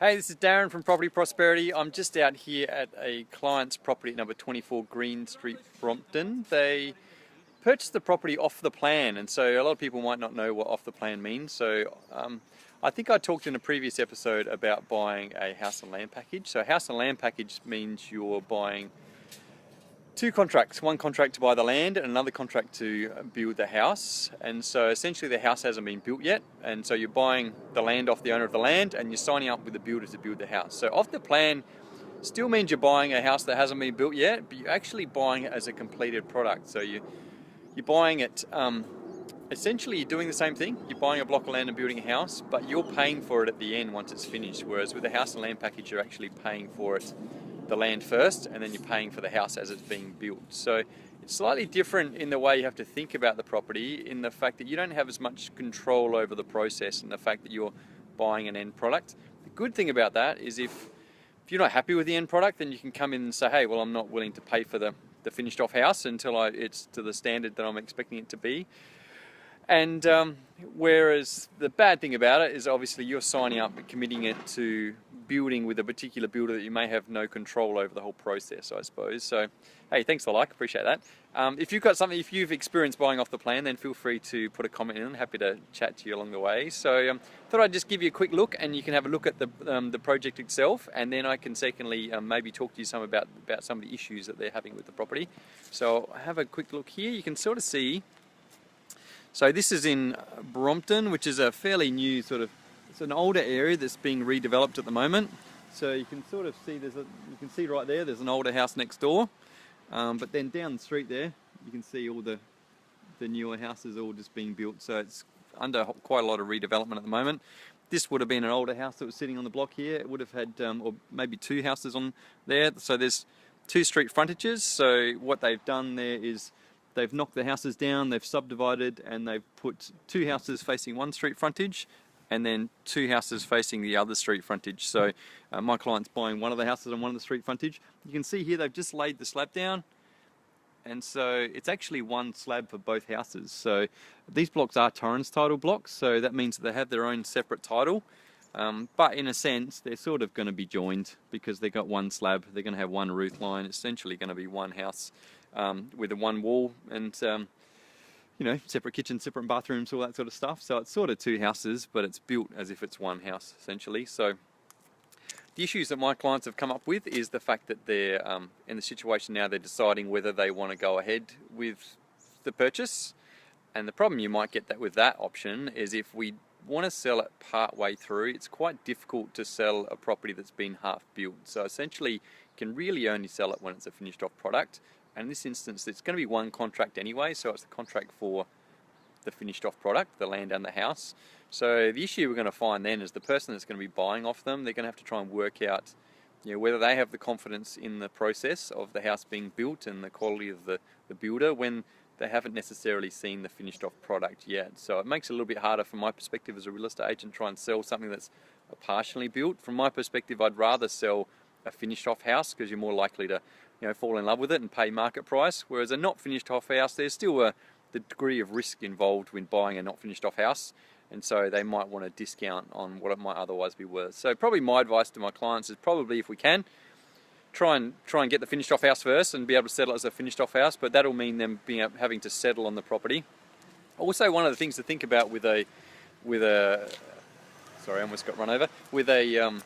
Hey, this is Darren from Property Prosperity. I'm just out here at a client's property at number 24 Green Street, Brompton. They purchased the property off the plan, and so a lot of people might not know what off the plan means. I think I talked in a previous episode about buying a house and land package. So a house and land package means you're buying two contracts, one contract to buy the land and another contract to build the house. And so essentially the house hasn't been built yet, and so you're buying the land off the owner of the land and you're signing up with the builder to build the house. So off the plan still means you're buying a house that hasn't been built yet, but you're actually buying it as a completed product. So you're buying it, essentially you're doing the same thing. You're buying a block of land and building a house, but you're paying for it at the end once it's finished. Whereas with a house and land package, you're actually paying for it, the land first, and then you're paying for the house as it's being built. So it's slightly different in the way you have to think about the property, in the fact that you don't have as much control over the process and the fact that you're buying an end product. The good thing about that is if you're not happy with the end product, then you can come in and say, hey, well, I'm not willing to pay for the finished off house until it's to the standard that I'm expecting it to be. And whereas the bad thing about it is obviously you're signing up and committing it to building with a particular builder that you may have no control over the whole process, I suppose. So, hey, thanks for the like, appreciate that. If you've experienced buying off the plan, then feel free to put a comment in. I'm happy to chat to you along the way. So, thought I'd just give you a quick look, and you can have a look at the project itself, and then I can secondly maybe talk to you some about some of the issues that they're having with the property. So, have a quick look here. You can sort of see. So this is in Brompton, which is a fairly new it's an older area that's being redeveloped at the moment. So you can sort of see you can see right there's an older house next door, but then down the street there, you can see all the newer houses all just being built. So it's under quite a lot of redevelopment at the moment. This would have been an older house that was sitting on the block here. It would have had, or maybe two houses on there. So there's two street frontages. So what they've done there is they've knocked the houses down, they've subdivided, and they've put two houses facing one street frontage and then two houses facing the other street frontage. So my client's buying one of the houses on one of the street frontage. You can see here they've just laid the slab down, and so it's actually one slab for both houses. So these blocks are Torrens title blocks, so that means that they have their own separate title. But in a sense, they're sort of going to be joined because they've got one slab, they're going to have one roof line, essentially going to be one house. With a one wall and separate kitchen, separate bathrooms, all that sort of stuff. So it's sort of two houses, but it's built as if it's one house essentially. So the issues that my clients have come up with is the fact that they're in the situation now, they're deciding whether they want to go ahead with the purchase. And the problem you might get with that option is if we want to sell it part way through, it's quite difficult to sell a property that's been half built. So essentially you can really only sell it when it's a finished off product. And in this instance, it's going to be one contract anyway, so it's the contract for the finished off product, the land and the house. So the issue we're going to find then is the person that's going to be buying off them, they're going to have to try and work out whether they have the confidence in the process of the house being built and the quality of the builder when they haven't necessarily seen the finished off product yet. So it makes it a little bit harder from my perspective as a real estate agent, try and sell something that's partially built. From my perspective, I'd rather sell a finished off house because you're more likely to fall in love with it and pay market price. Whereas a not finished off house, there's still the degree of risk involved when buying a not finished off house, and so they might want a discount on what it might otherwise be worth. So probably my advice to my clients is probably, if we can, try and get the finished off house first and be able to settle as a finished off house, but that'll mean them having to settle on the property. Also, one of the things to think about with a sorry, I almost got run over, with a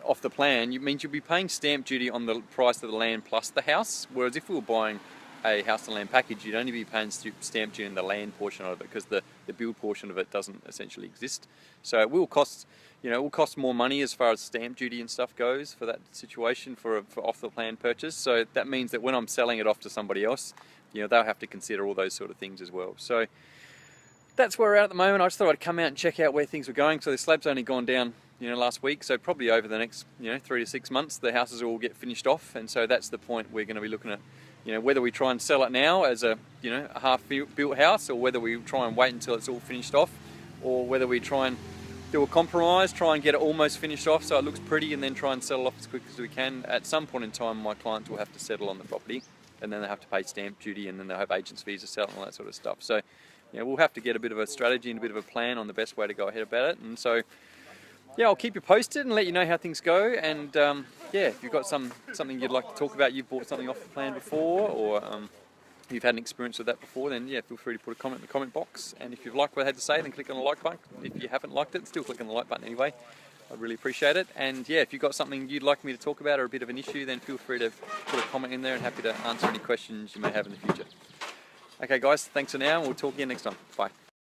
off the plan, it means you'll be paying stamp duty on the price of the land plus the house, whereas if we were buying a house and land package, you'd only be paying stamp duty in the land portion of it because the build portion of it doesn't essentially exist. So it will cost, it will cost more money as far as stamp duty and stuff goes for that situation for off the plan purchase. So that means that when I'm selling it off to somebody else, they'll have to consider all those sort of things as well. So that's where we're at the moment. I just thought I'd come out and check out where things were going. So the slab's only gone down last week, so probably over the next 3 to 6 months the houses will all get finished off, and so that's the point we're going to be looking at, whether we try and sell it now as a half built house, or whether we try and wait until it's all finished off, or whether we try and do a compromise, try and get it almost finished off so it looks pretty, and then try and sell it off as quick as we can. At some point in time my clients will have to settle on the property, and then they have to pay stamp duty, and then they'll have agents fees to sell and all that sort of stuff. So we'll have to get a bit of a strategy and a bit of a plan on the best way to go ahead about it. And so yeah, I'll keep you posted and let you know how things go. And yeah, if you've got something you'd like to talk about, you've bought something off the plan before, or you've had an experience with that before, then yeah, feel free to put a comment in the comment box. And if you've liked what I had to say, then click on the like button. If you haven't liked it, still click on the like button anyway. I'd really appreciate it. And yeah, if you've got something you'd like me to talk about or a bit of an issue, then feel free to put a comment in there, and happy to answer any questions you may have in the future. Okay guys, thanks for now, and we'll talk again next time. Bye.